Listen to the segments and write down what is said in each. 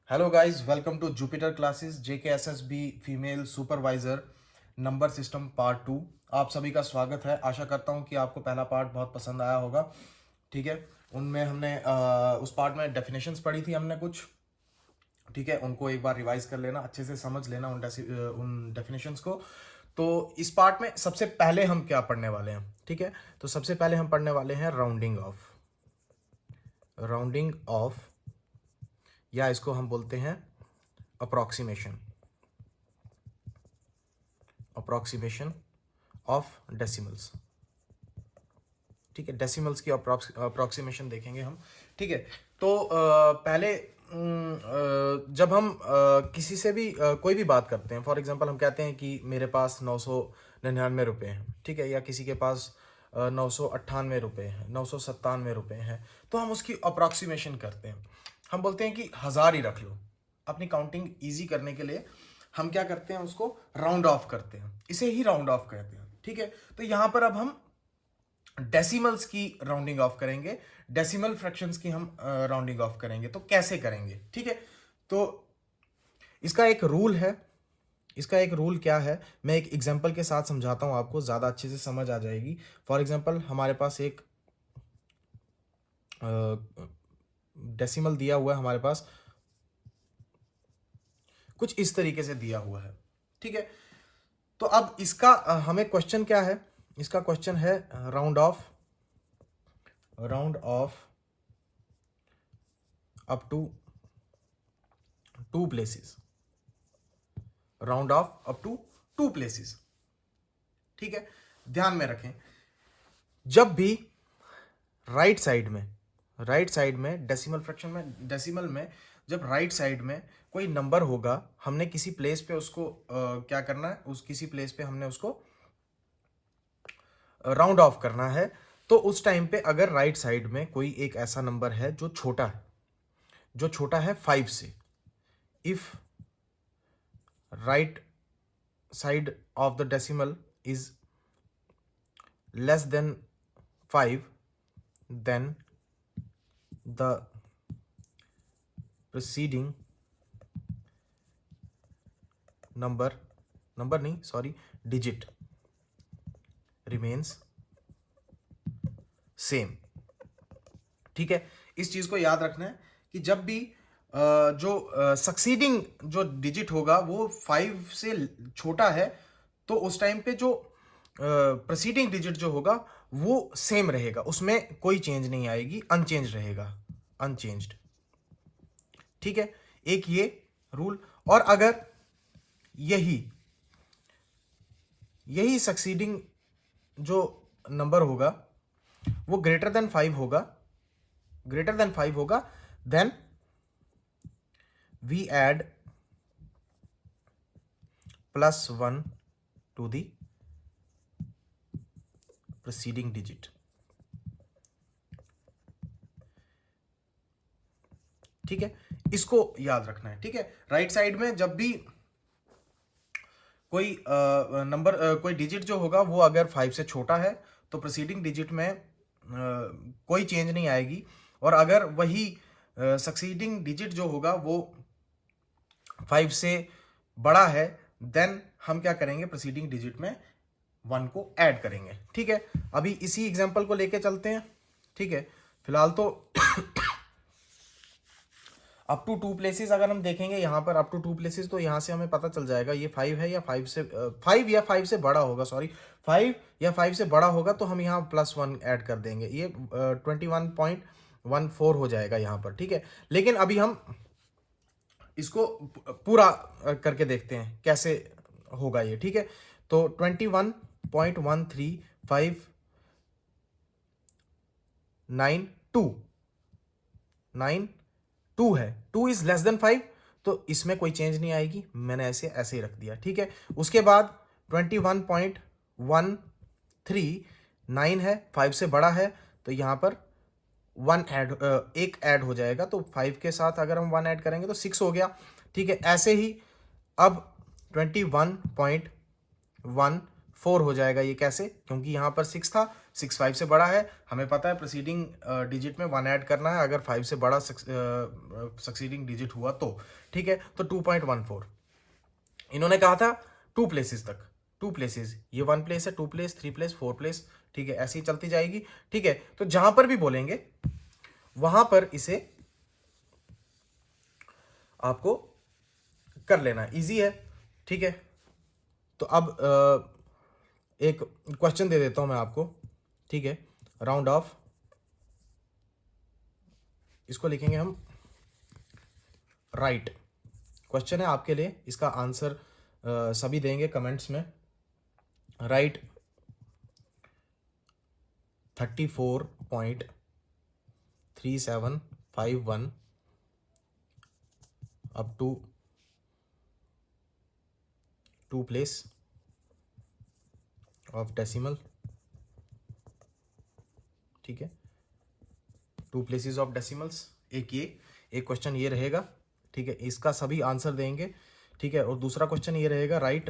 Hello guys, welcome to Jupiter classes JKSSB female supervisor number system part 2। आप सभी का स्वागत है। आशा करता हूं कि आपको पहला पार्ट बहुत पसंद आया होगा। ठीक है, उनमें हमने उस पार्ट में डेफिनेशंस पढ़ी थी हमने कुछ। ठीक है, उनको एक बार रिवाइज कर लेना, अच्छे से समझ लेना उन डेफिनेशंस को। तो इस पार्ट में सबसे पहले हम क्या पढ़ने वाले हैं? ठीक है, तो सबसे पहले हम पढ़ने वाले हैं राउंडिंग ऑफ, या इसको हम बोलते हैं अप्रोक्सीमेशन ऑफ डेसिमल्स। ठीक है, डेसिमल्स की अप्रोक्सीमेशन देखेंगे हम। ठीक है, तो पहले जब हम किसी से भी कोई भी बात करते हैं, फॉर एग्जांपल हम कहते हैं कि मेरे पास 999 रुपये हैं। ठीक है, या किसी के पास 998 रुपये हैं, 997 रुपये हैं, तो हम उसकी अप्रोक्सीमेशन करते हैं। हम बोलते हैं कि 1000 ही रख लो। अपनी काउंटिंग ईजी करने के लिए हम क्या करते हैं, उसको राउंड ऑफ करते हैं। इसे ही राउंड ऑफ कहते हैं। ठीक है, तो यहां पर अब हम डेसिमल्स की राउंडिंग ऑफ करेंगे, डेसिमल फ्रैक्शंस की हम राउंडिंग ऑफ करेंगे। तो कैसे करेंगे? ठीक है, तो इसका एक रूल है। इसका एक रूल क्या है, मैं एक एग्जांपल के साथ समझाता हूं, आपको ज़्यादा अच्छे से समझ आ जाएगी। फॉर एग्जांपल हमारे पास एक डेसिमल दिया हुआ है, हमारे पास कुछ इस तरीके से दिया हुआ है। ठीक है, तो अब इसका हमें क्वेश्चन क्या है? इसका क्वेश्चन है round off up to 2 places. Round off up to 2 places. ठीक है, ध्यान में रखें, जब भी राइट साइड में डेसिमल में जब राइट साइड में कोई नंबर होगा, हमने किसी प्लेस पे उसको क्या करना है, उस किसी प्लेस पे हमने उसको राउंड ऑफ करना है। तो उस टाइम पे अगर राइट साइड में कोई एक ऐसा नंबर है जो छोटा है 5 से, if right side of the decimal is less than 5, then the preceding digit remains same। ठीक है, इस चीज को याद रखना है कि जब भी जो सक्सीडिंग जो डिजिट होगा वो 5 से छोटा है, तो उस टाइम पे जो प्रीसीडिंग डिजिट जो होगा वो सेम रहेगा, उसमें कोई चेंज नहीं आएगी, अनचेंज रहेगा, अनचेंज्ड। ठीक है, एक ये रूल। और अगर यही सक्सीडिंग जो नंबर होगा वो ग्रेटर देन 5 होगा, then we add +1 to the preceding digit। ठीक है, इसको याद रखना है। ठीक है, राइट साइड में जब भी कोई नंबर कोई डिजिट जो होगा वो अगर 5 से छोटा है तो प्रीसीडिंग डिजिट में कोई चेंज नहीं आएगी। और अगर वही सक्सीडिंग डिजिट जो होगा वो 5 से बड़ा है, देन हम क्या करेंगे, प्रीसीडिंग डिजिट में 1 को ऐड करेंगे। ठीक है, अभी इसी एग्जांपल को लेके चलते हैं। ठीक है, फिलहाल तो अप टू 2 प्लेसेस अगर हम देखेंगे यहाँ पर, अप टू 2 प्लेसेस, तो यहाँ से हमें पता चल जाएगा ये 5 है या 5 से बड़ा होगा, 5 या 5 से बड़ा होगा, तो हम यहाँ +1 ऐड कर देंगे, ये 21.14 हो जाएगा यहाँ पर। ठीक है, लेकिन अभी हम इसको पूरा करके देखते हैं कैसे होगा ये। ठीक है, तो 21.13592 है, 2 इज लेस देन 5, तो इसमें कोई चेंज नहीं आएगी, मैंने ऐसे ही रख दिया। ठीक है, उसके बाद 21.139 है, 5 से बड़ा है, तो यहाँ पर एक ऐड हो जाएगा, तो 5 के साथ अगर हम 1 ऐड करेंगे तो 6 हो गया। ठीक है, ऐसे ही अब 4 हो जाएगा। ये कैसे? क्योंकि यहाँ पर 6 था, 6 5 से बड़ा है, हमें पता है प्रीसीडिंग डिजिट में 1 ऐड करना है अगर 5 से बड़ा सक्सीडिंग डिजिट हुआ तो, ठीक है। तो 2.14 इन्होंने कहा था 2 प्लेसेस तक, 2 प्लेसेस, ये 1 प्लेस है, 2 प्लेस, 3 प्लेस, 4 प्लेस, ठीक है, ऐसी चलती जाएगी, ठीक है। तो जहां पर भी बोलेंगे वहां पर इसे आपको कर लेना, इजी है, ठीक है। तो अब एक क्वेश्चन दे देता हूं मैं आपको, ठीक है। राउंड ऑफ, इसको लिखेंगे हम राइट। क्वेश्चन है आपके लिए, इसका आंसर सभी देंगे कमेंट्स में। Right 34.3751 up to 2 place of decimal, ठीक है, 2 प्लेसेस ऑफ डेसिमल्स। एक क्वेश्चन ये रहेगा, ठीक है, इसका सभी आंसर देंगे, ठीक है। और दूसरा क्वेश्चन ये रहेगा right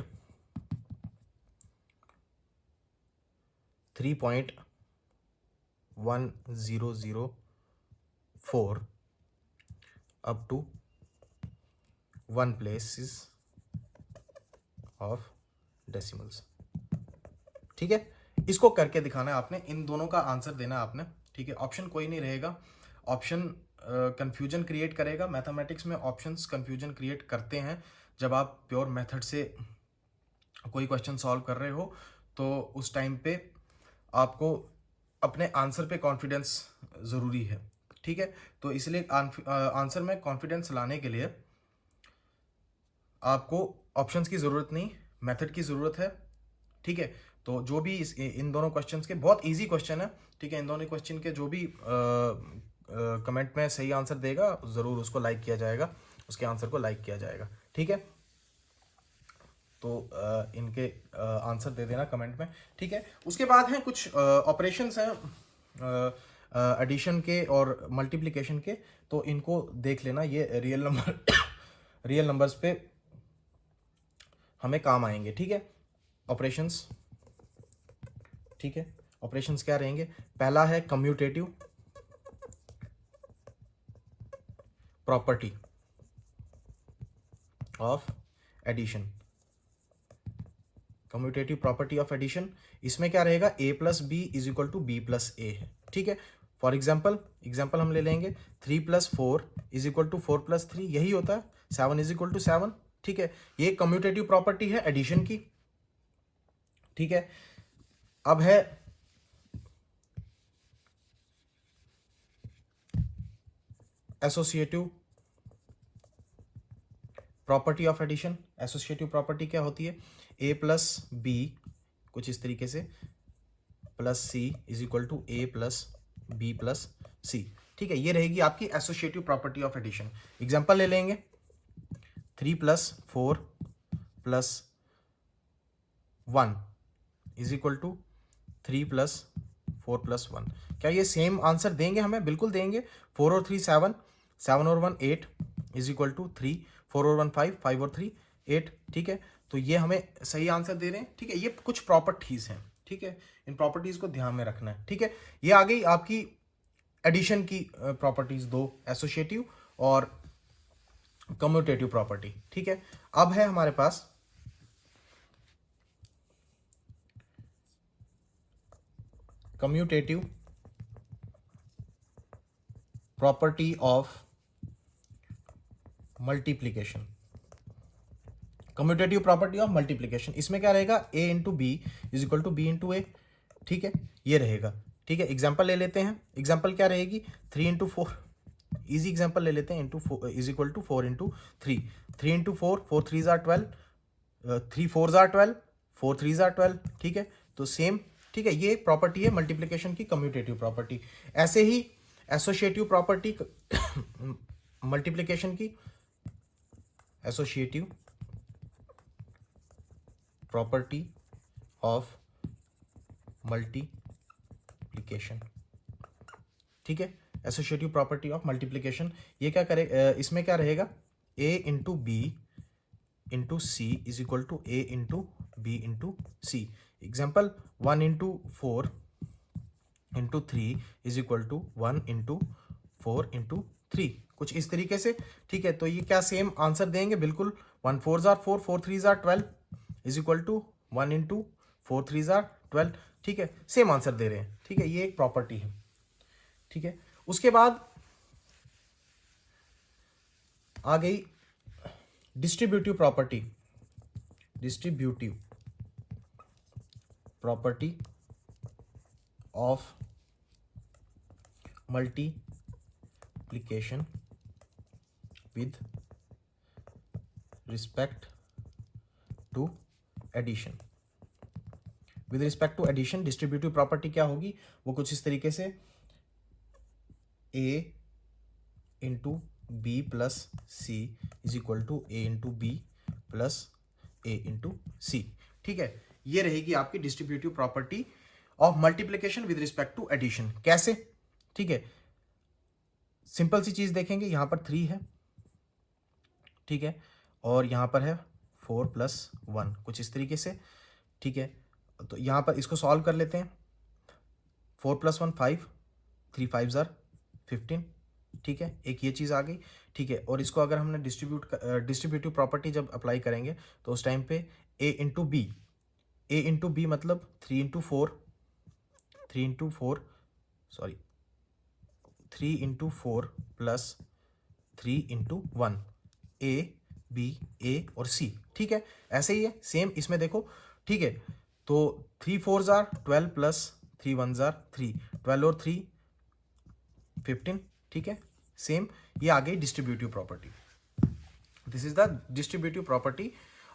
3.1004 up to 1 places of decimals, ठीक है। इसको करके दिखाना है आपने, इन दोनों का आंसर देना है आपने, ठीक है। ऑप्शन कोई नहीं रहेगा, ऑप्शन कंफ्यूजन क्रिएट करेगा। मैथमेटिक्स में ऑप्शंस कंफ्यूजन क्रिएट करते हैं। जब आप प्योर मेथड से कोई क्वेश्चन सॉल्व कर रहे हो तो उस टाइम पे आपको अपने आंसर पे कॉन्फिडेंस ज़रूरी है, ठीक है। तो इसलिए आंसर में कॉन्फिडेंस लाने के लिए आपको ऑप्शंस की ज़रूरत नहीं, मेथड की ज़रूरत है, ठीक है। तो जो भी इन दोनों क्वेश्चंस के, बहुत इजी क्वेश्चन है, ठीक है, इन दोनों क्वेश्चन के जो भी कमेंट में सही आंसर देगा ज़रूर उसको लाइक किया जाएगा, उसके आंसर को लाइक किया जाएगा, ठीक है। तो इनके आंसर दे देना कमेंट में, ठीक है। उसके बाद हैं कुछ ऑपरेशंस हैं एडिशन के और मल्टीप्लिकेशन के, तो इनको देख लेना। ये रियल नंबर्स पे हमें काम आएंगे, ठीक है। ऑपरेशंस, ठीक है, ऑपरेशंस क्या रहेंगे? पहला है commutative property of addition. Commutative property of addition, इसमें क्या रहेगा? a plus B is equal to B plus A है, ठीक है। फॉर एग्जाम्पल हम ले लेंगे 3 plus 4 is equal to 4 plus 3, यही होता है। 7 इज इक्वल टू 7, ठीक है। ये कम्यूटेटिव प्रॉपर्टी है एडिशन की, ठीक है। अब है associative property of addition. Associative property क्या होती है? a प्लस बी कुछ इस तरीके से plus C is equal to A plus B plus C, ठीक है। ये रहेगी आपकी associative property of addition. Example ले लेंगे 3 plus 4 plus 1 is equal to 3 plus 4 plus 1। क्या ये सेम आंसर देंगे हमें? बिल्कुल देंगे। 4 और 3 7, 7 और 1 8 इज इक्वल टू 3, 4 और 1 5, 5 और 3 8, ठीक है। तो ये हमें सही आंसर दे रहे हैं, ठीक है। ये कुछ प्रॉपर्टीज हैं, ठीक है, इन प्रॉपर्टीज को ध्यान में रखना है, ठीक है। ये आ गई आपकी एडिशन की प्रॉपर्टीज, दो, एसोसिएटिव और कम्यूटेटिव प्रॉपर्टी, ठीक है। अब है हमारे पास commutative property of multiplication. Commutative property of multiplication, इसमें क्या रहेगा? a into B is equal to B into A, ठीक है, ये रहेगा, ठीक है। एग्जाम्पल ले लेते हैं। एग्जाम्पल क्या रहेगी? 3 इंटू 4, ईजी एग्जाम्पल ले लेते हैं, into is equal to 4 into 3, 3 into 4, 4 3 जार 12, 3 4 जार 12, 4 3 जार 12, ठीक है। तो सेम, ठीक है, ये प्रॉपर्टी है मल्टीप्लीकेशन की, कम्यूटेटिव प्रॉपर्टी। ऐसे ही एसोसिएटिव प्रॉपर्टी मल्टीप्लीकेशन की, एसोसिएटिव प्रॉपर्टी ऑफ मल्टीप्लीकेशन, ठीक है। एसोसिएटिव प्रॉपर्टी ऑफ मल्टीप्लीकेशन, ये क्या करे? इसमें क्या रहेगा? a into b into c is equal to A into b into c. Example 1 into 4 into 3 is equal to 1 into 4 into 3, कुछ इस तरीके से। ठीक है, तो ये क्या सेम आंसर देंगे, बिल्कुल। 1 4 जार 4, 4 3 जार 12 इज इक्वल टू 1 इंटू 4 3 जार 12। ठीक है, सेम आंसर दे रहे हैं। ठीक है, ये एक प्रॉपर्टी है। ठीक है, उसके बाद आ गई distributive property. Distributive property of multiplication with respect to addition. With respect to addition distributive property क्या होगी, वो कुछ इस तरीके से, a into B plus C is equal to A into B plus A into C. ठीक है, ये रहेगी आपकी distributive property of multiplication with respect to addition. कैसे? ठीक है, सिंपल सी चीज देखेंगे, यहां पर 3 है, ठीक है, और यहां पर है 4 प्लस 1, कुछ इस तरीके से। ठीक है, तो यहां पर इसको सॉल्व कर लेते हैं। 4 प्लस 1 5, 3 5 जार 15। ठीक है, एक ये चीज़ आ गई। ठीक है, और इसको अगर हमने डिस्ट्रीब्यूटिव प्रॉपर्टी जब अप्लाई करेंगे तो उस टाइम पे a इंटू बी मतलब 3 into 4 plus 3 into 1, a b a और c। ठीक है, ऐसे ही है सेम इसमें देखो। ठीक है, तो 3 4 जार 12 प्लस 3 1 जार 3, 12 और 3 15। ठीक है, सेम ये आ गई distributive property. This is the distributive property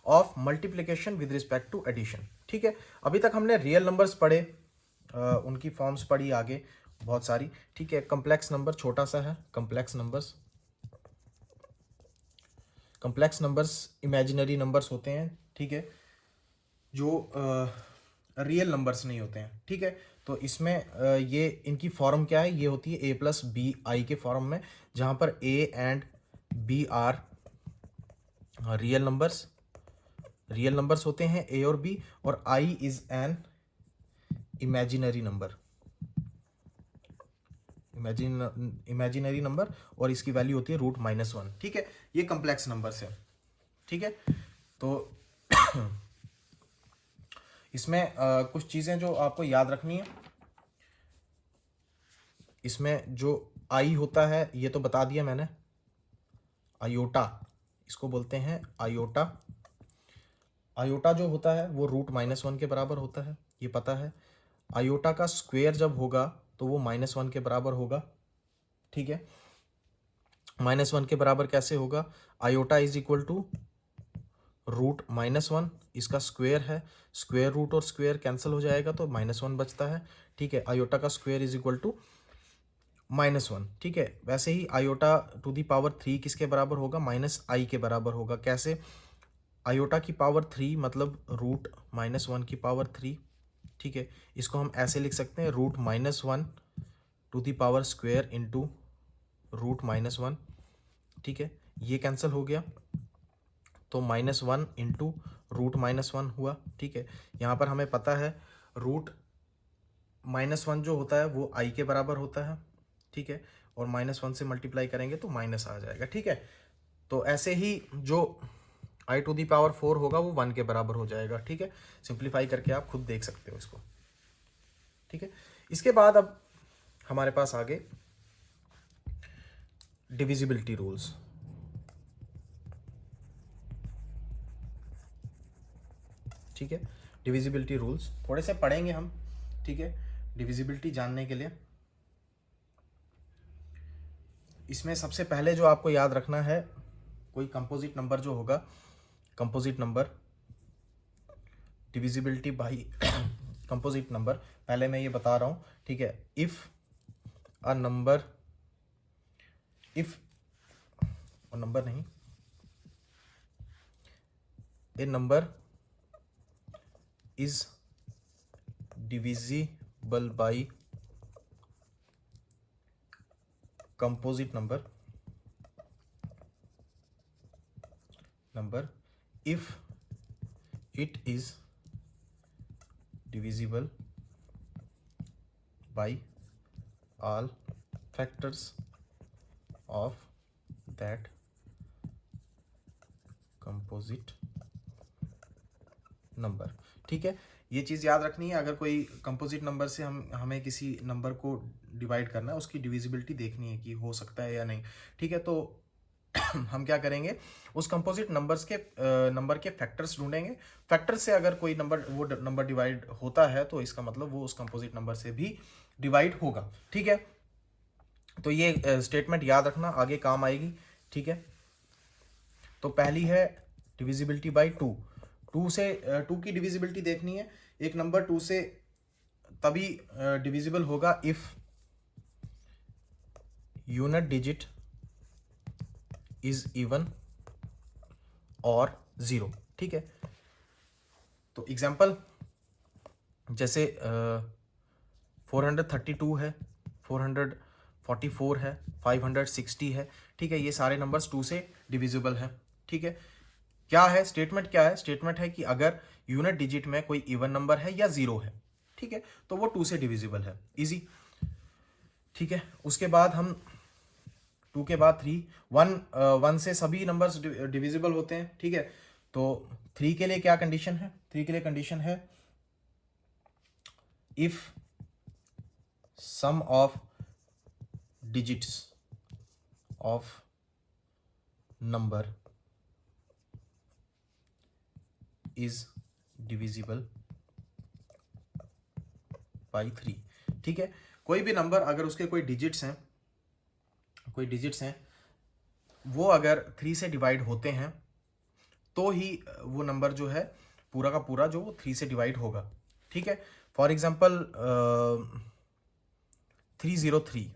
of multiplication with respect to addition. ठीक है, अभी तक हमने रियल नंबर्स पढ़े, उनकी फॉर्म्स पढ़ी आगे बहुत सारी। ठीक है, कम्प्लेक्स नंबर छोटा सा है, कम्प्लेक्स नंबर्स इमेजिनरी नंबर्स होते हैं। ठीक है, जो रियल नंबर्स नहीं होते हैं। ठीक है, तो इसमें ये इनकी फॉर्म क्या है, ये होती है a प्लस बी आई के फॉर्म में, जहां पर a and b are real numbers होते हैं, a और b, और i is an imaginary number, और इसकी वैल्यू होती है √-1। ठीक है, ये कम्प्लेक्स नंबर्स है। ठीक है, तो इसमें कुछ चीज़ें जो आपको याद रखनी है। इसमें जो आई होता है ये तो बता दिया मैंने, आयोटा इसको बोलते हैं। आयोटा जो होता है वो √-1 के बराबर होता है, ये पता है। आयोटा का स्क्वायर जब होगा तो वो -1 के बराबर होगा। ठीक है, -1 के बराबर कैसे होगा, आयोटा इज इक्वल टू √-1, इसका स्क्वायर है, स्क्वायर रूट और स्क्वायर कैंसिल हो जाएगा तो -1 बचता है। ठीक है, आयोटा का स्क्वायर इज इक्वल टू -1। ठीक है, वैसे ही आयोटा टू दी पावर 3 किसके बराबर होगा, -i के बराबर होगा। कैसे, आयोटा की पावर 3 मतलब √-1 की पावर 3। ठीक है, इसको हम ऐसे लिख सकते हैं, √-1 to the power square into √-1। ठीक है, ये कैंसिल हो गया तो -1 इंटू √-1 हुआ। ठीक है, यहाँ पर हमें पता है √-1 जो होता है वो i के बराबर होता है। ठीक है, और -1 से मल्टीप्लाई करेंगे तो माइनस आ जाएगा। ठीक है, तो ऐसे ही जो i टू दी पावर 4 होगा वो 1 के बराबर हो जाएगा। ठीक है, सिंप्लीफाई करके आप खुद देख सकते हो इसको। ठीक है, इसके बाद अब हमारे पास आगे डिविजिबिलिटी रूल्स। ठीक है, डिविजिबिलिटी रूल्स थोड़े से पढ़ेंगे हम। ठीक है, डिविजिबिलिटी जानने के लिए इसमें सबसे पहले जो आपको याद रखना है, कोई कंपोजिट नंबर जो होगा, composite number divisibility by composite number, पहले मैं ये बता रहा हूँ। ठीक है, if A number is divisible by composite number if it is divisible by all factors of that composite number। ठीक है, ये चीज़ याद रखनी है, अगर कोई कंपोजिट नंबर से हमें किसी नंबर को डिवाइड करना है, उसकी डिविजिबिलिटी देखनी है कि हो सकता है या नहीं। ठीक है, तो हम क्या करेंगे, उस कंपोजिट नंबर के फैक्टर्स ढूंढेंगे। फैक्टर से अगर कोई नंबर डिवाइड होता है तो इसका मतलब वो उस कंपोजिट नंबर से भी डिवाइड होगा। ठीक है, तो ये स्टेटमेंट याद रखना, आगे काम आएगी। ठीक है, तो पहली है डिविजिबिलिटी बाय 2। 2 की डिविजिबिलिटी देखनी है। एक नंबर 2 से तभी डिविजिबल होगा if unit digit is even और 0। ठीक है, तो एग्जांपल जैसे 432 है, 444 है, 560 है। ठीक है, ये सारे नंबर्स 2 से डिविजिबल हैं। ठीक है, क्या है स्टेटमेंट, क्या है स्टेटमेंट है कि अगर यूनिट डिजिट में कोई इवन नंबर है या 0 है, ठीक है, तो वो 2 से डिविजिबल है। इजी। ठीक है, उसके बाद हम 2 के बाद 3, 1 से सभी नंबर्स डिविजिबल होते हैं। ठीक है, तो 3 के लिए क्या कंडीशन है, 3 के लिए कंडीशन है if sum of digits of number is divisible by 3। ठीक है, कोई भी नंबर अगर उसके कोई डिजिट्स हैं वो अगर 3 से डिवाइड होते हैं तो ही वो नंबर जो है पूरा का पूरा जो 3 से डिवाइड होगा। ठीक है, फॉर एग्जांपल 303,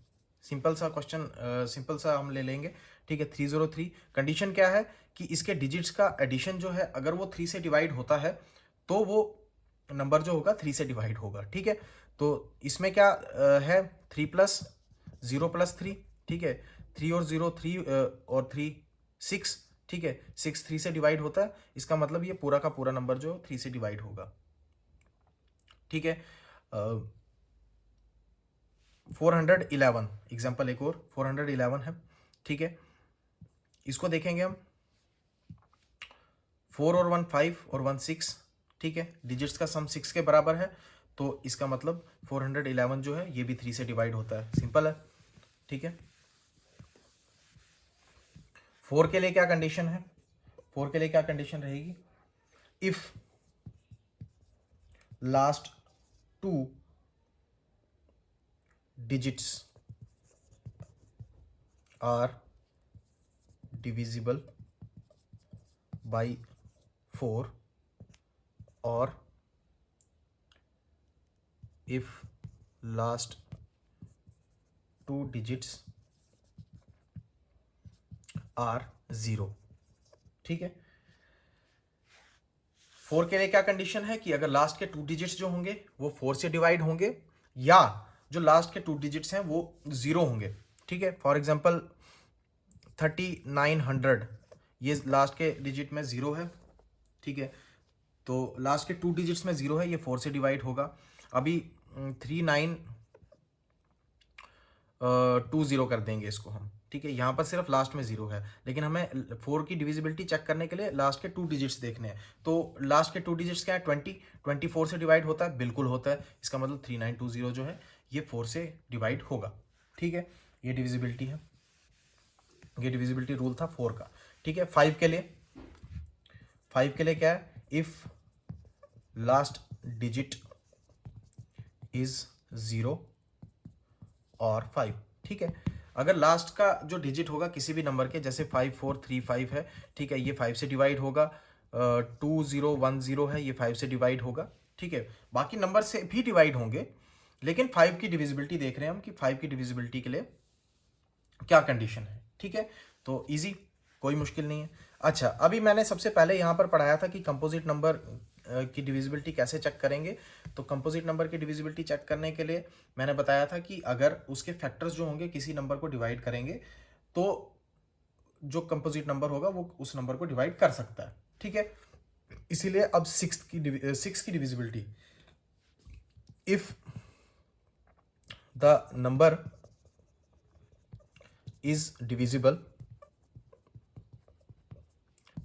सिंपल सा क्वेश्चन, सिंपल सा हम ले लेंगे। ठीक है, 303 कंडीशन क्या है कि इसके डिजिट्स का एडिशन जो है अगर वो 3 से डिवाइड होता है तो वो नंबर जो होगा 3 से डिवाइड होगा। ठीक है, तो इसमें क्या है, 3 + 0 + 3। ठीक है, 3 और 0 3 और 3 6। ठीक है, 6 3 से डिवाइड होता है, इसका मतलब ये पूरा का पूरा नंबर जो 3 से डिवाइड होगा। ठीक है, 411 एग्जाम्पल, एक और 411 है। ठीक है, इसको देखेंगे हम, 4 और 1 5 और 1 6। ठीक है, डिजिट्स का सम 6 के बराबर है, तो इसका मतलब 411 जो है ये भी 3 से डिवाइड होता है। सिंपल है। ठीक है, 4 के लिए क्या कंडीशन है, 4 के लिए क्या कंडीशन रहेगी, if last 2 digits are divisible by 4 और if last 2 digits are 0। ठीक है, 4 के लिए क्या कंडीशन है कि अगर लास्ट के 2 डिजिट्स जो होंगे वो 4 से डिवाइड होंगे या जो लास्ट के 2 डिजिट्स हैं वो 0 होंगे। ठीक है, फॉर एग्जांपल 3900, ये लास्ट के डिजिट में 0 है। ठीक है, तो लास्ट के 2 डिजिट्स में 0 है, ये 4 से डिवाइड होगा। अभी 3920 कर देंगे इसको हम। ठीक है, यहाँ पर सिर्फ लास्ट में 0 है, लेकिन हमें 4 की डिविजिबिलिटी चेक करने के लिए लास्ट के 2 डिजिट्स देखने हैं। तो लास्ट के 2 डिजिट्स क्या है, 24 से डिवाइड होता है, बिल्कुल होता है। इसका मतलब 3920 जो है ये 4 से डिवाइड होगा। ठीक है, ये डिविजिबिलिटी है, ये डिविजिबिलिटी रूल था 4 का। ठीक है, 5 के लिए क्या है, इफ लास्ट डिजिट इज 0 और 5। ठीक है, अगर लास्ट का जो डिजिट होगा किसी भी नंबर के, जैसे 5435 है, ठीक है, ये 5 से डिवाइड होगा। 2010 है, ये 5 से डिवाइड होगा। ठीक है, बाकी नंबर से भी डिवाइड होंगे, लेकिन 5 की डिविजिबिलिटी देख रहे हैं हम कि 5 की डिविजिबिलिटी के लिए क्या कंडीशन है। ठीक है, तो इजी, कोई मुश्किल नहीं है। अच्छा, अभी मैंने सबसे पहले यहाँ पर पढ़ाया था कि कंपोजिट नंबर की डिविजिबिलिटी कैसे चेक करेंगे। तो कंपोजिट नंबर की डिविजिबिलिटी चेक करने के लिए मैंने बताया था कि अगर उसके फैक्टर्स जो होंगे किसी नंबर को डिवाइड करेंगे तो जो कंपोजिट नंबर होगा वो उस नंबर को डिवाइड कर सकता है। ठीक है, इसीलिए अब 6 की divisibility if the number is divisible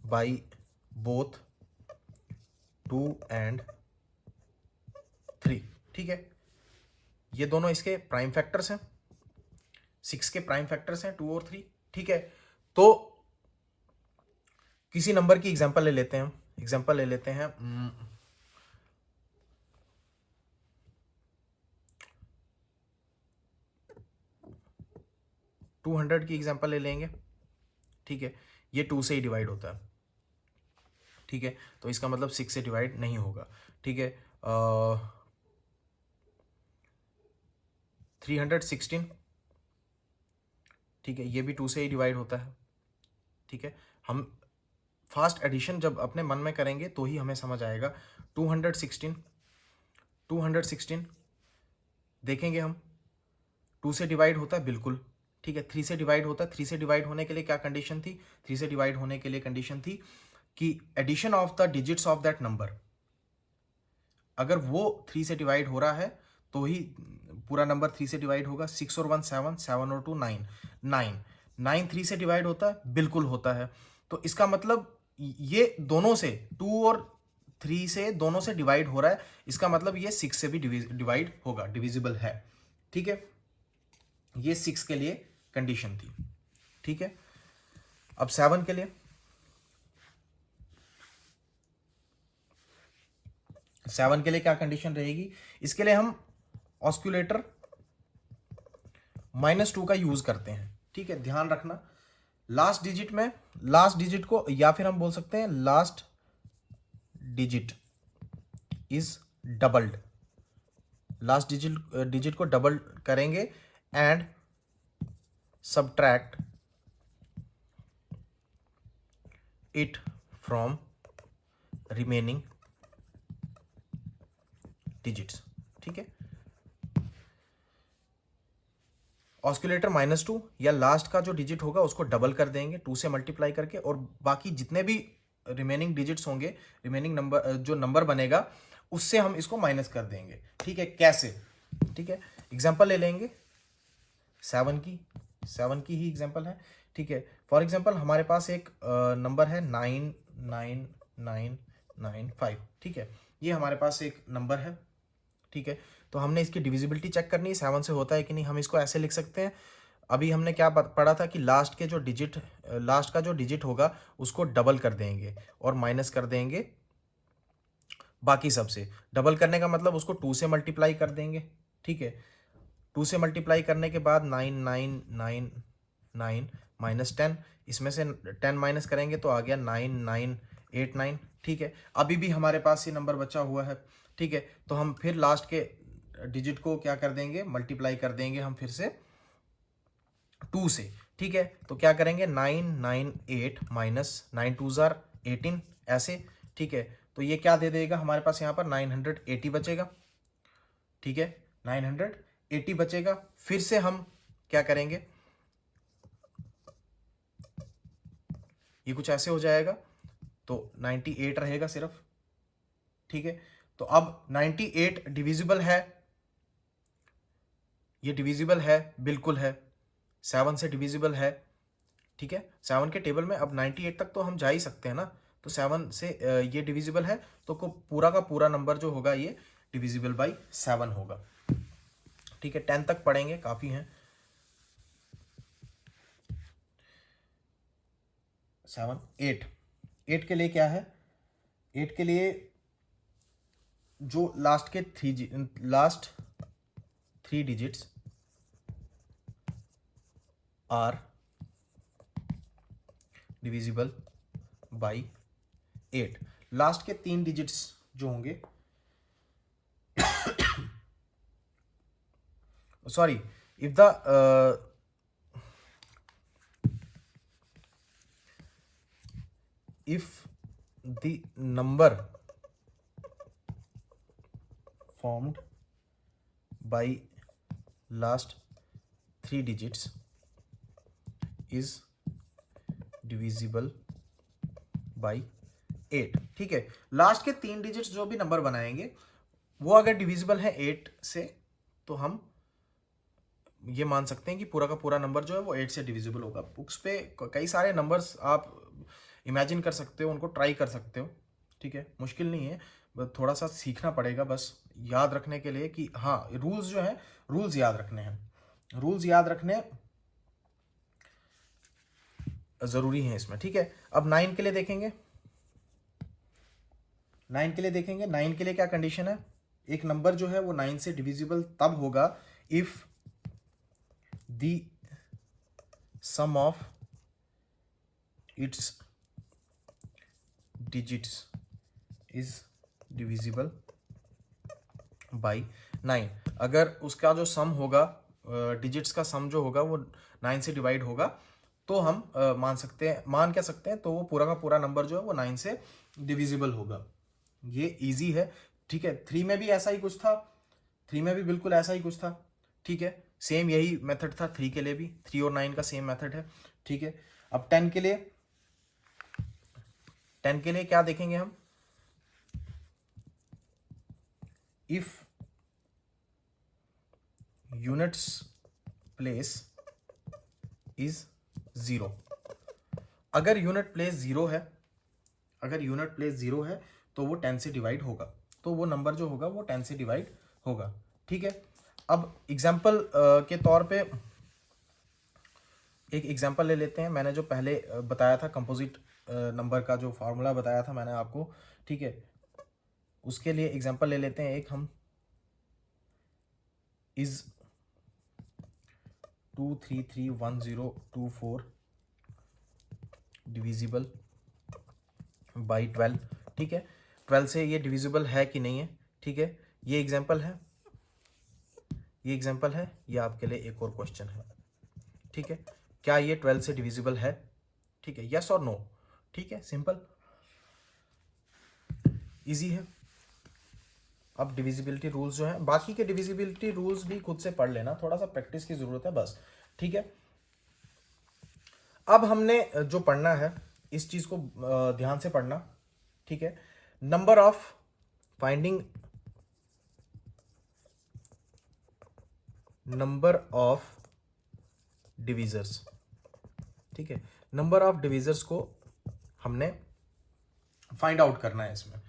by both 2 and 3, ठीक है। ये दोनों इसके प्राइम फैक्टर्स हैं, 6 के प्राइम फैक्टर्स हैं 2 और 3, ठीक है। तो किसी नंबर की एग्जांपल ले लेते हैं, 200 की एग्जांपल ले लेंगे, ठीक है। ये 2 से ही डिवाइड होता है, ठीक है, तो इसका मतलब 6 से डिवाइड नहीं होगा, ठीक है। 316, ठीक है, ये भी 2 से ही डिवाइड होता है, ठीक है। हम फास्ट एडिशन जब अपने मन में करेंगे तो ही हमें समझ आएगा। 216 देखेंगे हम, 2 से डिवाइड होता है बिल्कुल, ठीक है। 3 से डिवाइड होता है, 3 से डिवाइड होने के लिए क्या कंडीशन थी? 3 से डिवाइड होने के लिए कंडीशन थी कि addition of the digits of that number, अगर वो 3 से डिवाइड हो रहा है तो ही पूरा नंबर 3 से डिवाइड होगा। 6 और 1 7, 7 और 2 9, 9 3 से डिवाइड होता है, बिल्कुल होता है। तो इसका मतलब ये दोनों से, 2 और 3 से दोनों से डिवाइड हो रहा है, इसका मतलब ये 6 से भी डिवाइड होगा, डिविजिबल है, ठीक है। ये 6 के लिए कंडीशन थी, ठीक है। अब 7 के लिए, 7 के लिए क्या कंडीशन रहेगी? इसके लिए हम ऑस्कुलेटर -2 का यूज करते हैं, ठीक है। ध्यान रखना, लास्ट डिजिट को, या फिर हम बोल सकते हैं last digit is doubled, last digit को डबल करेंगे and subtract it from remaining digits, ठीक है। ऑस्कुलेटर -2 या लास्ट का जो डिजिट होगा उसको डबल कर देंगे 2 से मल्टीप्लाई करके, और बाकी जितने भी रिमेनिंग डिजिट्स होंगे, रिमेनिंग नंबर जो नंबर बनेगा उससे हम इसको माइनस कर देंगे, ठीक है। कैसे? ठीक है, एग्जांपल ले लेंगे 7 की ही एग्जांपल है, ठीक है। फॉर एग्जांपल हमारे पास एक नंबर है 99995, ठीक है। ये हमारे पास एक नंबर है, ठीक है। तो हमने इसकी डिविजिबिलिटी चेक करनी है, 7 से होता है कि नहीं। हम इसको ऐसे लिख सकते हैं, अभी हमने क्या पढ़ा था कि लास्ट का जो डिजिट होगा उसको डबल कर देंगे और माइनस कर देंगे बाकी सबसे। डबल करने का मतलब उसको 2 से मल्टीप्लाई कर देंगे, ठीक है। 2 से मल्टीप्लाई करने के बाद 9999 माइनस 10, इसमें से 10 माइनस करेंगे तो आ गया 9989, ठीक है। अभी भी हमारे पास ये नंबर बचा हुआ है, ठीक है। तो हम फिर लास्ट के डिजिट को क्या कर देंगे, मल्टीप्लाई कर देंगे हम फिर से 2 से, ठीक है। तो क्या करेंगे 998 माइनस 9 2 जार 18, ऐसे, ठीक है। तो ये क्या दे देगा हमारे पास यहाँ पर 980 बचेगा, ठीक है। 980 बचेगा। फिर से हम क्या करेंगे, ये कुछ ऐसे हो जाएगा, तो 98 रहेगा सिर्फ, ठीक है। तो अब 98 डिविजिबल है, ये डिविजिबल है, बिल्कुल है, 7 से डिविजिबल है, ठीक है। 7 के टेबल में अब 98 तक तो हम जा ही सकते हैं ना, तो 7 से ये डिविजिबल है, तो पूरा का पूरा नंबर जो होगा ये डिविजिबल बाई 7 होगा, ठीक है। 10 तक पढ़ेंगे, काफी हैं। 7 8 के लिए क्या है? 8 के लिए जो last 3 digits are divisible by 8, last के 3 डिजिट्स जो होंगे, sorry, if the number formed by last 3 digits is divisible by 8, ठीक है। लास्ट के 3 डिजिट्स जो भी नंबर बनाएंगे वो अगर डिविजिबल है 8 से तो हम ये मान सकते हैं कि पूरा का पूरा नंबर जो है वो 8 से डिविजिबल होगा। बुक्स पे कई सारे नंबर्स आप इमेजिन कर सकते हो, उनको ट्राई कर सकते हो, ठीक है, मुश्किल नहीं है, थोड़ा सा सीखना पड़ेगा बस याद रखने के लिए कि हाँ रूल्स जो है, रूल्स याद रखने हैं, रूल्स याद रखने ज़रूरी हैं इसमें, ठीक है। अब 9 के लिए देखेंगे, 9 के लिए देखेंगे। 9 के लिए क्या कंडीशन है, एक नंबर जो है वो 9 से डिविजिबल तब होगा if the sum of its digits is divisible by 9। अगर उसका जो सम होगा, डिजिट्स का सम जो होगा वो 9 से डिवाइड होगा, तो हम मान क्या सकते हैं, तो वो पूरा का पूरा नंबर जो है वो 9 से डिविजिबल होगा। ये इजी है, ठीक है। 3 में भी ऐसा ही कुछ था, 3 में भी बिल्कुल ऐसा ही कुछ था, ठीक है, सेम यही मेथड था 3 के लिए भी, 3 और 9 का सेम मेथड है, ठीक है। अब 10 के लिए, 10 के लिए क्या देखेंगे हम, इफ यूनिट्स प्लेस इज 0। अगर यूनिट प्लेस 0 है, अगर यूनिट प्लेस 0 है तो वो 10 से डिवाइड होगा, तो वो नंबर जो होगा वो 10 से डिवाइड होगा, ठीक है। अब एग्जाम्पल के तौर पे एक एग्जाम्पल ले लेते हैं। मैंने जो पहले बताया था कंपोजिट नंबर का जो फार्मूला बताया था मैंने आपको, ठीक है, उसके लिए एग्जाम्पल ले लेते हैं एक हम, इज 2331024 डिविजिबल बाई 12, ठीक है। 12 से ये डिविजिबल है कि नहीं है, ठीक है, ये एग्जाम्पल है, ये एग्जाम्पल है, ये आपके लिए एक और क्वेश्चन है, ठीक है। क्या ये 12 से डिविजिबल है, ठीक है, यस और नो, ठीक है, सिंपल इजी है। अब डिविजिबिलिटी रूल्स जो है, बाकी के डिविजिबिलिटी रूल्स भी खुद से पढ़ लेना, थोड़ा सा प्रैक्टिस की जरूरत है बस, ठीक है। अब हमने जो पढ़ना है इस चीज को ध्यान से पढ़ना, ठीक है। Number of finding number of divisors, ठीक है, नंबर ऑफ डिविजर्स को हमने फाइंड आउट करना है इसमें।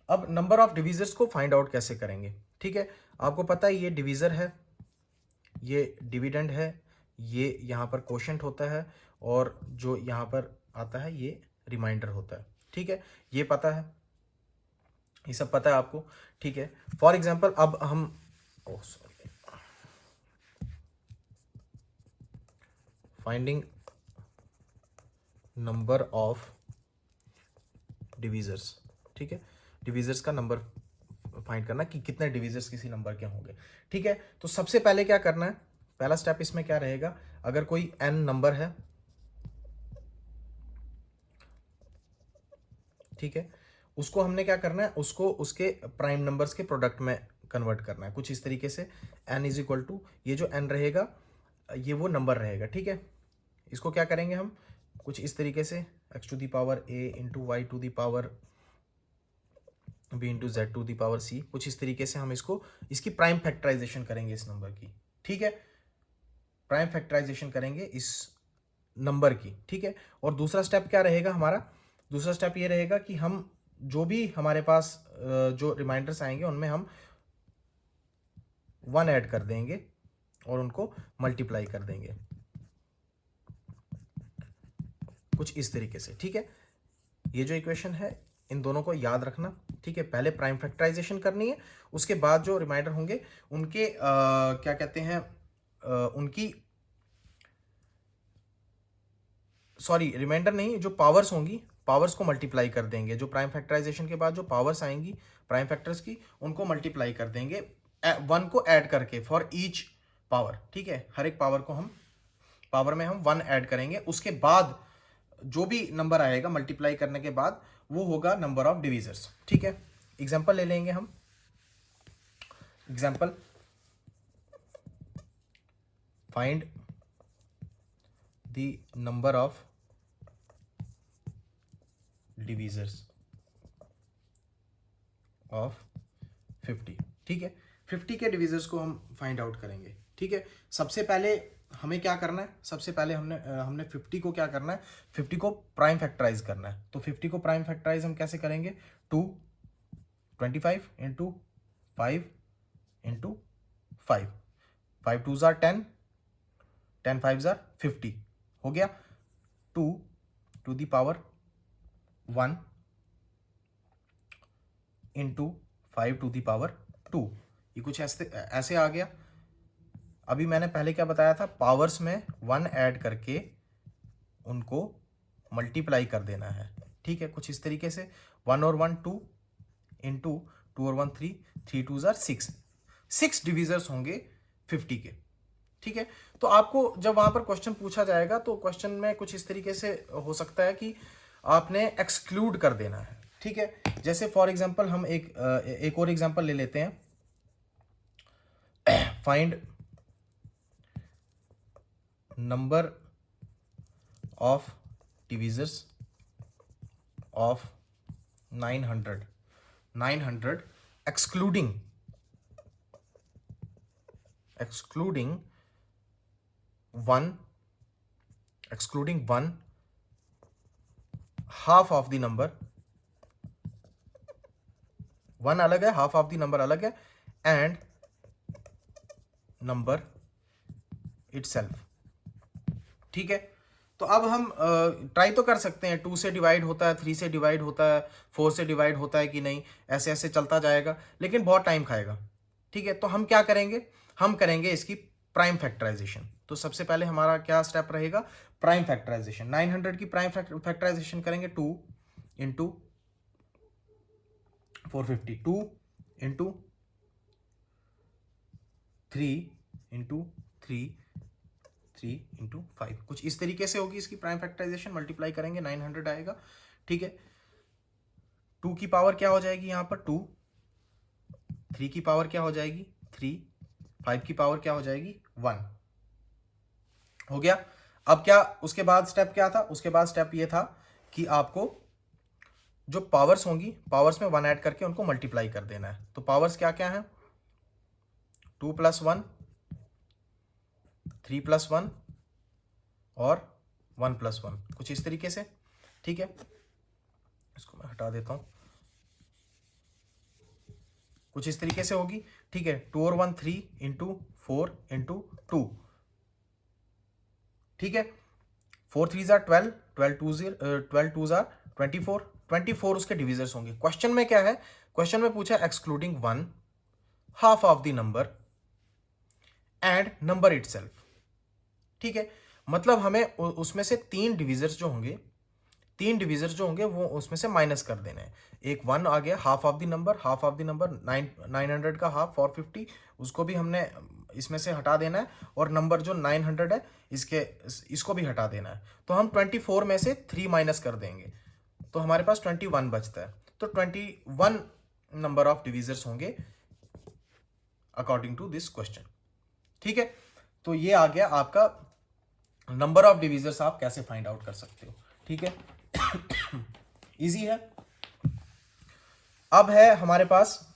अब नंबर ऑफ डिविजर्स को फाइंड आउट कैसे करेंगे, ठीक है। आपको पता है ये डिविजर है, ये डिविडेंड है, ये यहाँ पर कोशेंट होता है, और जो यहाँ पर आता है ये रिमाइंडर होता है, ठीक है, ये पता है, ये सब पता है आपको, ठीक है। फॉर एग्जाम्पल अब हम फाइंडिंग नंबर ऑफ डिविजर्स, ठीक है, डिविजर्स का नंबर फाइंड करना कि कितने डिविजर्स किसी नंबर के होंगे, ठीक है। तो सबसे पहले क्या करना है, पहला स्टेप इसमें क्या रहेगा, अगर कोई n नंबर है, ठीक है, उसको हमने क्या करना है, उसको उसके प्राइम नंबर्स के प्रोडक्ट में कन्वर्ट करना है, कुछ इस तरीके से n इज इक्वल टू, ये जो n रहेगा ये वो नंबर रहेगा, ठीक है। इसको क्या करेंगे हम, कुछ इस तरीके से x to the power a into y to the power b into z to the power c, कुछ इस तरीके से हम इसको, इसकी प्राइम फैक्टराइजेशन करेंगे इस नंबर की, ठीक है, प्राइम फैक्टराइजेशन करेंगे इस नंबर की, ठीक है। और दूसरा स्टेप क्या रहेगा हमारा, दूसरा स्टेप ये रहेगा कि हम जो भी हमारे पास जो रिमाइंडर्स आएंगे उनमें हम 1 ऐड कर देंगे और उनको मल्टीप्लाई कर देंगे, कुछ इस तरीके से, ठीक है। ये जो इक्वेशन है इन दोनों को याद रखना, ठीक है। पहले प्राइम फैक्टराइजेशन करनी है, उसके बाद जो रिमाइंडर होंगे उनके क्या कहते हैं, उनकी सॉरी रिमाइंडर नहीं, जो पावर्स होंगी पावर्स को मल्टीप्लाई कर देंगे, जो प्राइम फैक्टराइजेशन के बाद जो पावर्स आएंगी प्राइम फैक्टर्स की उनको मल्टीप्लाई कर देंगे 1 को ऐड करके फॉर ईच पावर, ठीक है, हर एक पावर को हम पावर में हम 1 ऐड करेंगे, उसके बाद जो भी नंबर आएगा मल्टीप्लाई करने के बाद वो होगा नंबर ऑफ डिविजर्स, ठीक है। एग्जाम्पल ले लेंगे हम। Example, find the number of divisors of 50। ठीक है, 50 के डिवीजर्स को हम फाइंड आउट करेंगे। ठीक है, सबसे पहले हमें क्या करना है, सबसे पहले हमने 50 को क्या करना है, 50 को प्राइम फैक्टराइज करना है। तो 50 को प्राइम फैक्टराइज हम कैसे करेंगे, 25 इंटू 5 इंटू 5, 5 2 जार 10, 10 5 जार 50 हो गया। 2 to the power 1 into 5 to the power 2, ये कुछ ऐसे आ गया। अभी मैंने पहले क्या बताया था, पावर्स में 1 ऐड करके उनको मल्टीप्लाई कर देना है। ठीक है, कुछ इस तरीके से 1 और 1 2 इंटू 2 और 1 3, 3 2 जार 6 डिविजर्स होंगे 50 के। ठीक है, तो आपको जब वहां पर क्वेश्चन पूछा जाएगा तो क्वेश्चन में कुछ इस तरीके से हो सकता है कि आपने एक्सक्लूड कर देना है। ठीक है, जैसे फॉर एग्जांपल हम एक और एग्जांपल ले लेते हैं, find number of divisors of 900 excluding 1 half of the number, 1 अलग है, half of the number अलग है, and number itself। ठीक है, तो अब हम ट्राई तो कर सकते हैं, 2 से डिवाइड होता है, 3 से डिवाइड होता है, 4 से डिवाइड होता है कि नहीं, ऐसे ऐसे चलता जाएगा, लेकिन बहुत टाइम खाएगा। ठीक है, तो हम क्या करेंगे, हम करेंगे इसकी प्राइम फैक्टराइजेशन। तो सबसे पहले हमारा क्या स्टेप रहेगा, प्राइम फैक्टराइजेशन। 900 की प्राइम फैक्टराइजेशन करेंगे, 2 इंटू 450, 2 इंटू 3 इंटू 3 इंटू 5, कुछ इस तरीके से होगी इसकी प्राइम फैक्टराइजेशन। मल्टीप्लाई करेंगे 900 आएगा। ठीक है, 2 की पावर क्या हो जाएगी यहाँ पर 2, 3 की पावर क्या हो जाएगी 3, 5 की पावर क्या हो जाएगी 1, हो गया। अब क्या उसके बाद स्टेप क्या था, उसके बाद स्टेप ये था कि आपको जो पावर्स होंगी, पावर्स में 1 ऐड करके उनको मल्टीप्लाई कर देना है। तो पावर्स क्या क्या है, 2 + 1, 3 + 1 और 1 + 1, कुछ इस तरीके से। ठीक है, इसको मैं हटा देता हूं, कुछ इस तरीके से होगी। ठीक है, 2 और 1 3 इंटू 4 इंटू 2। ठीक है, 4 3 जार 12, 12 2 जार 24, 24 उसके डिविजर्स होंगे। क्वेश्चन में क्या है, क्वेश्चन में पूछा excluding 1 half of the number and number itself. ठीक है, मतलब हमें उसमें से 3 डिविजर्स जो होंगे, 3 डिविजर्स जो होंगे वो उसमें से माइनस कर देने हैं। एक 1 आ गया, हाफ ऑफ द नंबर, 900 का हाफ 450, उसको भी हमने इसमें से हटा देना है, और नंबर जो 900 है इसको भी हटा देना है। तो हम 24 में से 3 माइनस कर देंगे, तो हमारे पास 21 बचता है। तो 21 नंबर ऑफ डिविजर्स होंगे अकॉर्डिंग टू दिस क्वेश्चन। ठीक है, तो ये आ गया आपका नंबर ऑफ डिविजर्स, आप कैसे फाइंड आउट कर सकते हो। ठीक है, इजी है। अब है हमारे पास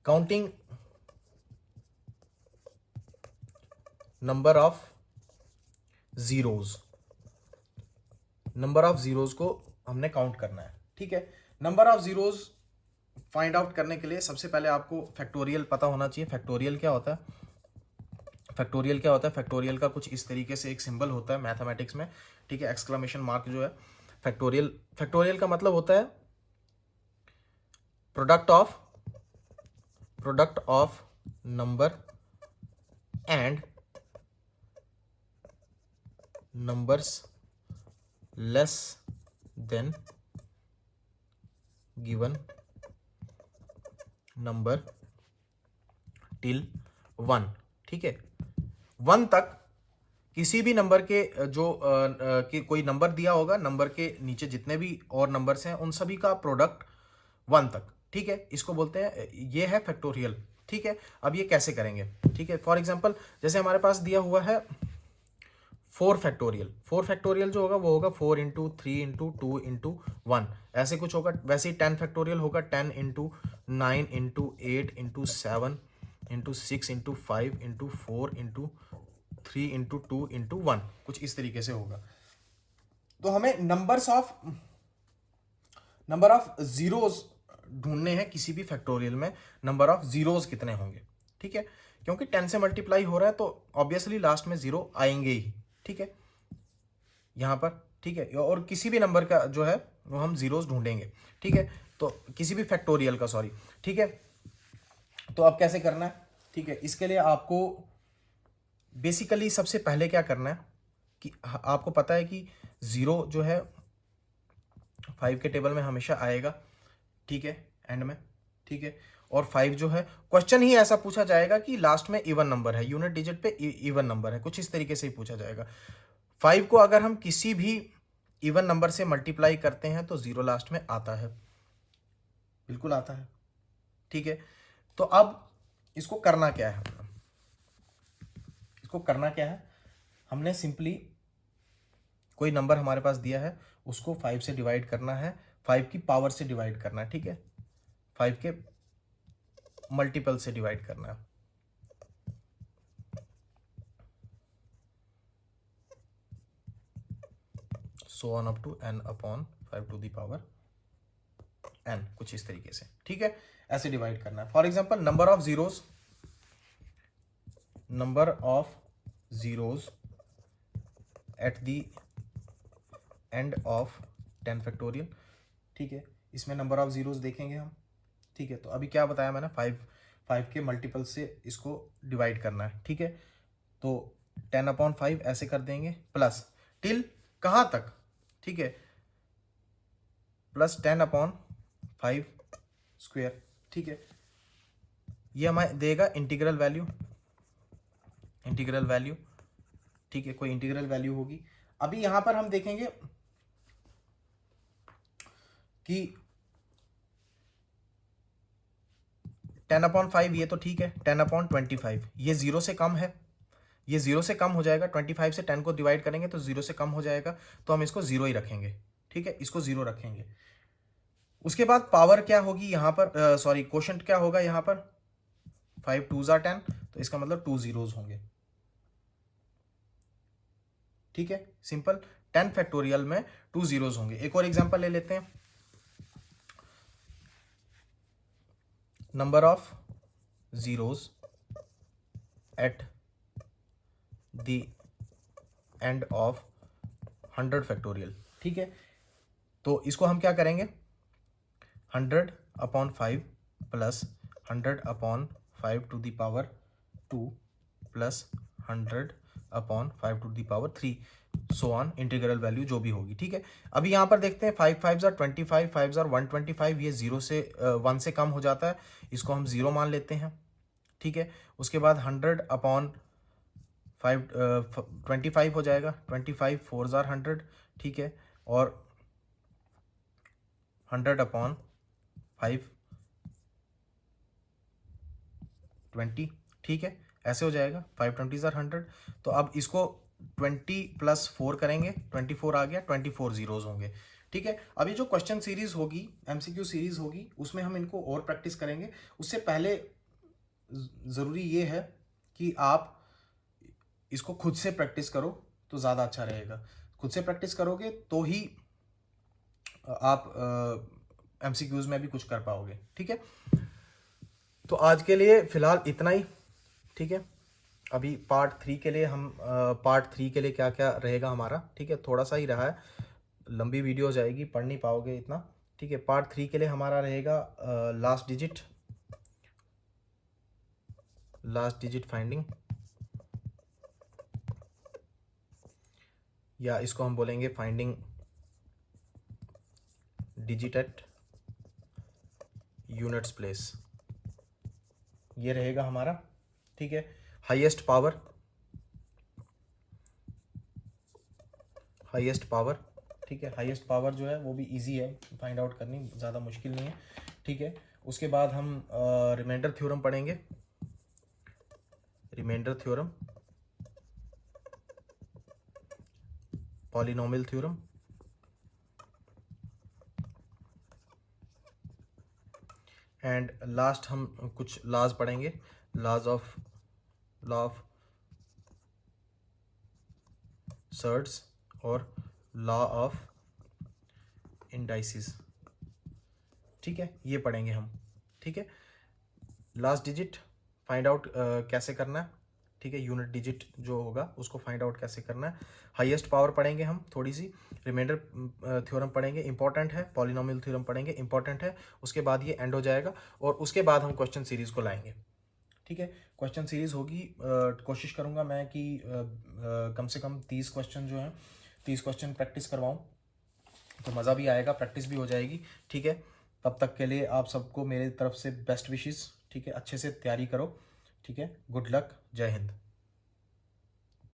counting number of zeros. Number of zeros को हमने काउंट करना है। ठीक है, number of zeros find out करने के लिए सबसे पहले आपको फैक्टोरियल पता होना चाहिए। फैक्टोरियल क्या होता है, फैक्टोरियल क्या होता है, फैक्टोरियल का कुछ इस तरीके से एक सिंबल होता है मैथमेटिक्स में। ठीक है, एक्सक्लेमेशन मार्क जो है फैक्टोरियल, फैक्टोरियल का मतलब होता है product of number and numbers less than given number till 1। ठीक है, 1 तक किसी भी नंबर के कि कोई नंबर दिया होगा, नंबर के नीचे जितने भी और नंबर्स हैं उन सभी का प्रोडक्ट 1 तक, ठीक है, इसको बोलते हैं, ये है फैक्टोरियल, ठीक है। अब ये कैसे करेंगे, ठीक है। फॉर एग्जांपल जैसे हमारे पास दिया हुआ है 4 फैक्टोरियल, 4 फैक्टोरियल जो होगा वो होगा 4 इंटू 3 इंटू 2 इंटू 1, ऐसे कुछ होगा। वैसे ही 10 फैक्टोरियल होगा 10 into 9 into 8 into 7 into 6 into 5 into 4 into 3 into 2 into 1, कुछ इस तरीके से होगा। तो हमें नंबर ऑफ जीरोस ढूंढने हैं किसी भी फैक्टोरियल में, नंबर ऑफ जीरोस कितने होंगे, ठीक है। क्योंकि 10 से मल्टीप्लाई हो रहा है तो ऑब्वियसली लास्ट में जीरो आएंगे ही, ठीक है, यहां पर, ठीक है। और किसी भी नंबर का जो है वो हम जीरोस ढूंढेंगे, ठीक है। तो किसी भी फैक्टोरियल का, सॉरी, ठीक है। तो अब कैसे करना है, ठीक है, इसके लिए आपको बेसिकली सबसे पहले क्या करना है कि आपको पता है कि जीरो जो है 5 के टेबल में हमेशा आएगा, ठीक है, एंड में, ठीक है। और 5 जो है, क्वेश्चन ही ऐसा पूछा जाएगा कि लास्ट में इवन नंबर है, यूनिट डिजिट पे इवन नंबर है, कुछ इस तरीके से ही पूछा जाएगा। 5 को अगर हम किसी भी इवन नंबर से मल्टीप्लाई करते हैं तो जीरो लास्ट में आता है, बिल्कुल आता है, ठीक है। तो अब इसको करना क्या है, इसको करना क्या है, हमने सिंपली कोई नंबर हमारे पास दिया है उसको 5 से डिवाइड करना है, 5 की पावर से डिवाइड करना है, ठीक है, 5 के मल्टीपल से डिवाइड करना है। So on up to n upon 5 to the power n, कुछ इस तरीके से, ठीक है, ऐसे डिवाइड करना है। For example number of zeros at the end of 10 factorial, ठीक है, इसमें नंबर ऑफ जीरोस देखेंगे हम, ठीक है। तो अभी क्या बताया मैंने, 5 के मल्टीपल से इसको डिवाइड करना है, ठीक है। तो 10/5 ऐसे कर देंगे, प्लस टिल कहाँ तक, ठीक है, प्लस 10/5 स्क्वायर, ठीक है। ये हमें देगा इंटीग्रल वैल्यू, ठीक है, कोई इंटीग्रल वैल्यू होगी। अभी यहां पर हम देखेंगे कि 10/5 ये तो ठीक है, 10/25 ये जीरो से कम है, ये जीरो से कम हो जाएगा, 25 से 10 को डिवाइड करेंगे तो जीरो से कम हो जाएगा, तो हम इसको जीरो ही रखेंगे, ठीक है, इसको जीरो रखेंगे। उसके बाद पावर क्या होगी यहाँ पर, सॉरी, क्वोशंट क्या होगा यहाँ पर, 5 2 ज़ा 10, तो इसका मतलब 2 जीरोस होंगे, ठीक है, सिंपल। 10 फैक्टोरियल में 2 जीरोस होंगे। एक और एग्जांपल ले लेते हैं, number of zeros at the end of 100 factorial, ठीक है। तो इसको हम क्या करेंगे, 100/5 plus 100/5 to the power 2 plus 100/5 to the power 3, so on, integral value जो भी होगी, ठीक है। अभी यहाँ पर देखते हैं 5 5 25, 5 125, ये 0 से 1 से कम हो जाता है, इसको हम 0 मान लेते हैं, ठीक है। उसके बाद 100/5 25 हो जाएगा, 25 4 ज़ार 100, ठीक है, और 100/5 20, ठीक है, ऐसे हो जाएगा, 5 20 ज़ार 100। तो अब इसको 20 प्लस 4 करेंगे, 24 आ गया, 24 जीरोस होंगे, ठीक है। अभी जो क्वेश्चन सीरीज होगी, एमसीक्यू सीरीज होगी, उसमें हम इनको और प्रैक्टिस करेंगे। उससे पहले ज़रूरी ये है कि आप इसको खुद से प्रैक्टिस करो तो ज़्यादा अच्छा रहेगा। खुद से प्रैक्टिस करोगे तो ही आप एमसीक्यूज में भी कुछ कर पाओगे, ठीक है। तो आज के लिए फ़िलहाल इतना ही, ठीक है। अभी पार्ट 3 के लिए क्या क्या रहेगा हमारा, ठीक है, थोड़ा सा ही रहा है, लंबी वीडियो हो जाएगी, पढ़ नहीं पाओगे इतना, ठीक है। पार्ट 3 के लिए हमारा रहेगा लास्ट डिजिट फाइंडिंग, या इसको हम बोलेंगे finding digit at units place, ये रहेगा हमारा, ठीक है। हाईएस्ट पावर, हाईएस्ट पावर, ठीक है। हाईएस्ट पावर जो है वो भी इजी है फाइंड आउट करनी, ज़्यादा मुश्किल नहीं है, ठीक है। उसके बाद हम रिमाइंडर थ्योरम पढ़ेंगे, remainder theorem, polynomial theorem, and last हम कुछ लॉज पढ़ेंगे, लॉ ऑफ सर्ट्स और लॉ ऑफ इंडाइसिस, ठीक है, ये पढ़ेंगे हम, ठीक है। लास्ट डिजिट फाइंड आउट कैसे करना है, ठीक है, यूनिट डिजिट जो होगा उसको फाइंड आउट कैसे करना है। हाईएस्ट पावर पढ़ेंगे हम थोड़ी सी, रिमाइंडर थ्योरम पढ़ेंगे, इंपॉर्टेंट है, पॉलिनोमियल थ्योरम पढ़ेंगे, इंपॉर्टेंट है। उसके बाद ये एंड हो जाएगा और उसके बाद हम क्वेश्चन सीरीज को लाएंगे, ठीक है। क्वेश्चन सीरीज होगी, कोशिश करूंगा मैं कि कम से कम 30 क्वेश्चन जो हैं, 30 क्वेश्चन प्रैक्टिस करवाऊं, तो मज़ा भी आएगा, प्रैक्टिस भी हो जाएगी, ठीक है। तब तक के लिए आप सबको मेरे तरफ से बेस्ट विशेस, ठीक है, अच्छे से तैयारी करो, ठीक है। गुड लक, जय हिंद।